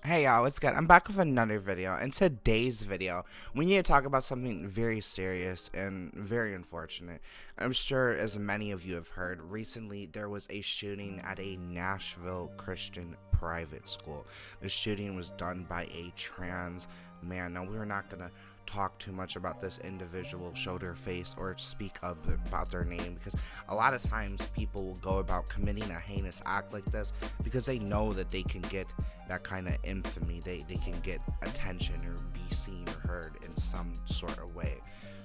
Hey y'all, what's good? I'm back with another video. In today's video, we need to talk about something very serious and very unfortunate. I'm sure, as many of you have heard, recently there was a shooting at a Nashville Christian private school. The shooting was done by a trans man. Now, we're not gonna talk too much about this individual, show their face, or speak about their name, because a lot of times people will go about committing a heinous act like this because they know that they can get that kind of infamy. They can get attention or be seen or heard in some sort of way.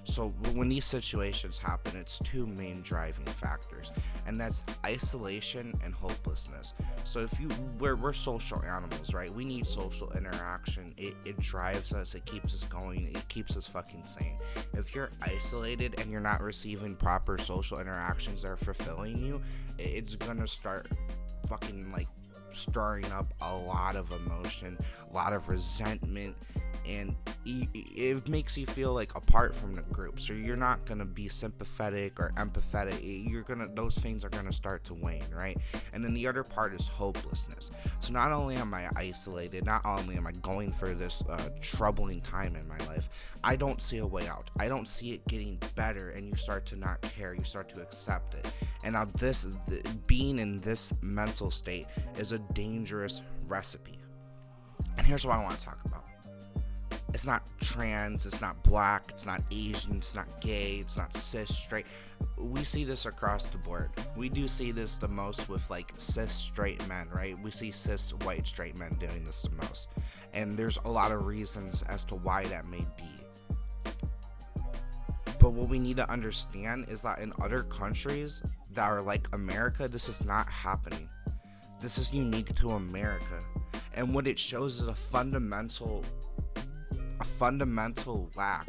So when these situations happen, it's two main driving factors, and that's isolation and hopelessness. So if we're social animals, right? We need social interaction. It drives us, it keeps us going, it keeps us fucking sane. If you're isolated and you're not receiving proper social interactions that are fulfilling you, it's gonna start fucking like stirring up a lot of emotion, a lot of resentment, and it makes you feel like apart from the group. So you're not gonna be sympathetic or empathetic. Those things are gonna start to wane, right? And then the other part is hopelessness. So not only am I isolated, not only am I going for this troubling time in my life, I don't see a way out. I don't see it getting better, and you start to not care. You start to accept it. And now being in this mental state is a dangerous recipe. And here's what I want to talk about. It's not trans, it's not black, it's not Asian, it's not gay, it's not cis, straight. We see this across the board. We do see this the most with like cis straight men, right? We see cis white straight men doing this the most. And there's a lot of reasons as to why that may be. But what we need to understand is that in other countries that are like America, this is not happening. This is unique to America. And what it shows is a fundamental lack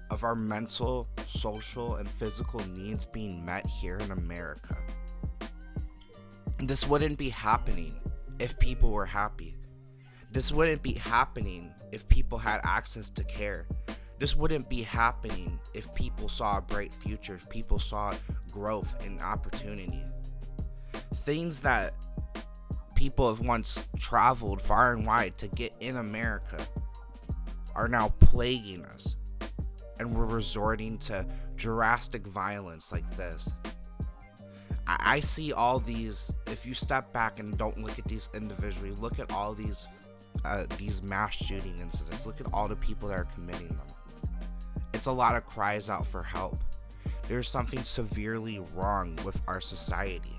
of our mental, social, and physical needs being met here in America. This wouldn't be happening if people were happy. This wouldn't be happening if people had access to care. This wouldn't be happening if people saw a bright future, if people saw growth and opportunity. Things that people have once traveled far and wide to get in America are now plaguing us, and we're resorting to drastic violence like this. I see all these. If you step back and don't look at these individually, look at all these mass shooting incidents. Look at all the people that are committing them. It's a lot of cries out for help. There's something severely wrong with our society.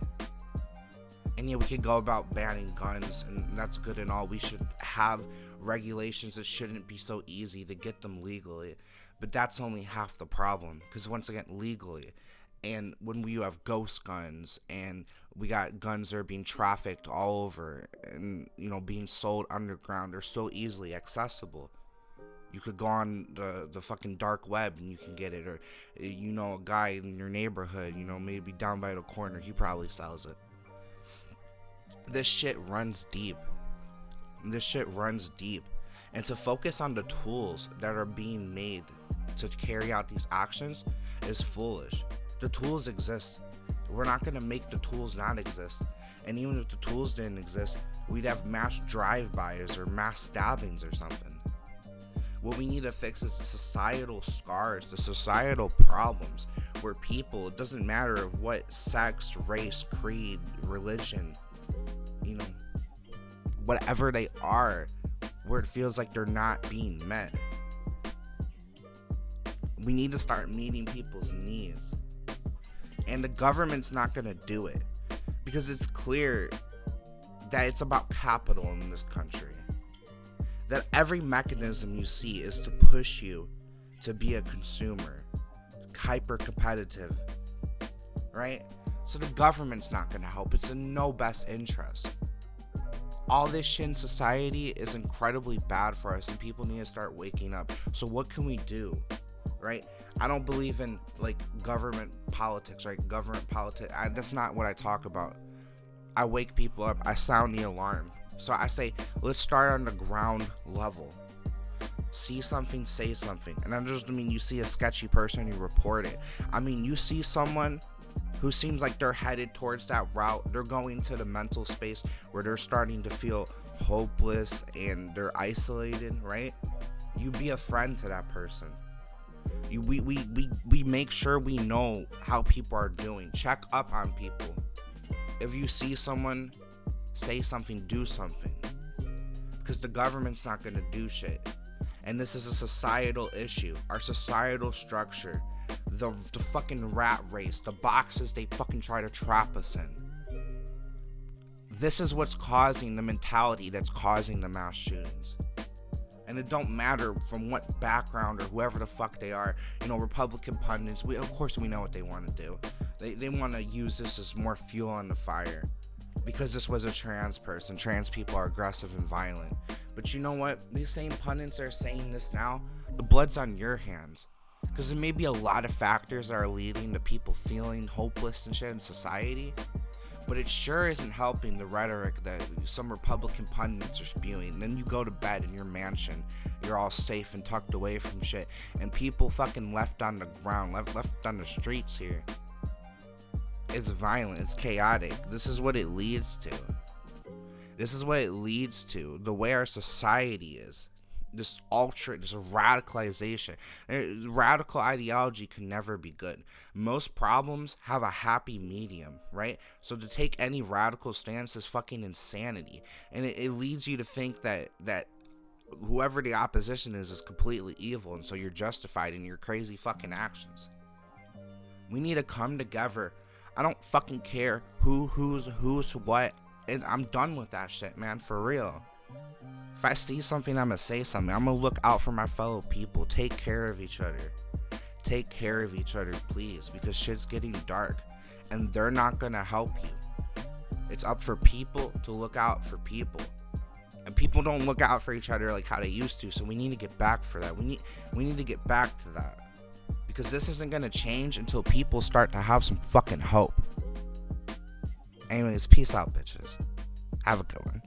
And yeah, we could go about banning guns, and that's good and all. We should have regulations. That shouldn't be so easy to get them legally, but that's only half the problem, because once again, legally, and when you have ghost guns, and we got guns that are being trafficked all over, and being sold underground, they're so easily accessible. You could go on the fucking dark web and you can get it, or a guy in your neighborhood, maybe down by the corner, he probably sells it. This shit runs deep. And to focus on the tools that are being made to carry out these actions is foolish. The tools exist. We're not going to make the tools not exist. And even if the tools didn't exist, we'd have mass drive-bys or mass stabbings or something. What we need to fix is the societal scars, the societal problems, where people, it doesn't matter of what sex, race, creed, religion, whatever they are, where it feels like they're not being met. We need to start meeting people's needs. And the government's not going to do it, because it's clear that it's about capital in this country. That every mechanism you see is to push you to be a consumer, hyper competitive, right? So the government's not going to help. It's in no best interest. All this shit in society is incredibly bad for us, and people need to start waking up. So what can we do, right? I don't believe in like government politics, right? That's not what I talk about. I wake people up. I sound the alarm. So I say, let's start on the ground level. See something, say something. And that doesn't mean you see a sketchy person, you report it. I mean, you see someone who seems like they're headed towards that route. They're going to the mental space where they're starting to feel hopeless and they're isolated, right? You be a friend to that person. We make sure we know how people are doing. Check up on people. If you see someone, say something, do something. Because the government's not going to do shit. And this is a societal issue. Our societal structure. The fucking rat race. The boxes they fucking try to trap us in. This is what's causing the mentality that's causing the mass shootings. And it don't matter from what background or whoever the fuck they are. You know, Republican pundits, of course we know what they want to do. They want to use this as more fuel on the fire. Because this was a trans person. Trans people are aggressive and violent. But you know what? These same pundits are saying this now. The blood's on your hands. Because there may be a lot of factors that are leading to people feeling hopeless and shit in society. But it sure isn't helping the rhetoric that some Republican pundits are spewing. And then you go to bed in your mansion. You're all safe and tucked away from shit. And people fucking left on the ground, left on the streets here. It's violent. It's chaotic. This is what it leads to. This is what it leads to. The way our society is. This radicalization. Radical ideology can never be good. Most problems have a happy medium, right? So to take any radical stance is fucking insanity. And it leads you to think that whoever the opposition is completely evil, and so you're justified in your crazy fucking actions. We need to come together. I don't fucking care who's what. I'm done with that shit, man, for real. If I see something, I'm gonna say something. I'm gonna look out for my fellow people. Take care of each other. Take care of each other, please, because shit's getting dark and they're not gonna help you. It's up for people to look out for people. And people don't look out for each other like how they used to, so we need to get back for that. We need to get back to that. Because this isn't gonna change until people start to have some fucking hope. Anyways, peace out, bitches. Have a good one.